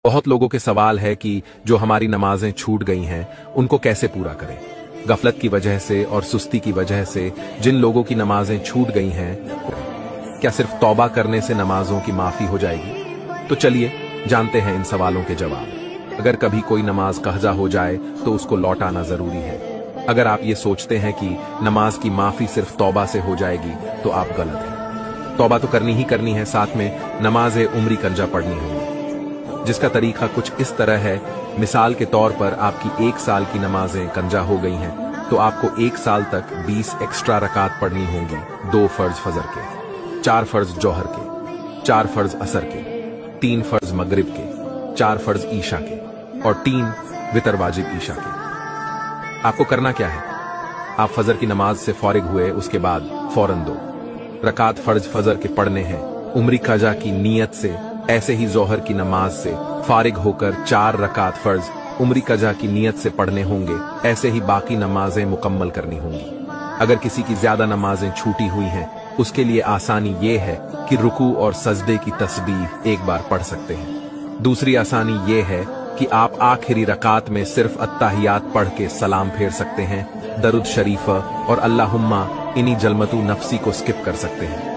बहुत लोगों के सवाल है कि जो हमारी नमाजें छूट गई हैं उनको कैसे पूरा करें। गफलत की वजह से और सुस्ती की वजह से जिन लोगों की नमाजें छूट गई हैं, क्या सिर्फ तौबा करने से नमाजों की माफी हो जाएगी? तो चलिए जानते हैं इन सवालों के जवाब। अगर कभी कोई नमाज कज़ा हो जाए तो उसको लौटाना जरूरी है। अगर आप ये सोचते हैं कि नमाज की माफी सिर्फ तौबा से हो जाएगी तो आप गलत हैं। तौबा तो करनी ही करनी है, साथ में नमाज उम्री कंजा पढ़नी होगी, जिसका तरीका कुछ इस तरह है। मिसाल के तौर पर आपकी 1 साल की नमाजें कंजा हो गई हैं तो आपको 1 साल तक 20 एक्स्ट्रा रकात पढ़नी होंगी। 2 फर्ज फजर के, 4 फर्ज जोहर के, 4 फर्ज असर के, 3 फर्ज मगरिब के, 4 फर्ज ईशा के और 3 वितर वाजिब ईशा के। आपको करना क्या है? आप फजर की नमाज से फारिग हुए उसके बाद फौरन 2 रकात फर्ज फजर के पढ़ने हैं उम्री कज़ा की नीयत से। ऐसे ही जोहर की नमाज से फारिग होकर 4 रकात फर्ज उम्री कज़ा की नीयत से पढ़ने होंगे। ऐसे ही बाकी नमाजें मुकम्मल करनी होंगी। अगर किसी की ज्यादा नमाजें छूटी हुई हैं, उसके लिए आसानी ये है कि रुकू और सजदे की तस्बीह एक बार पढ़ सकते हैं। दूसरी आसानी ये है कि आप आखिरी रकात में सिर्फ अत्ताहियात पढ़ के सलाम फेर सकते हैं। दरुद शरीफ और अल्लाहुम्मा इन्हीं जलमतु नफसी को स्किप कर सकते हैं।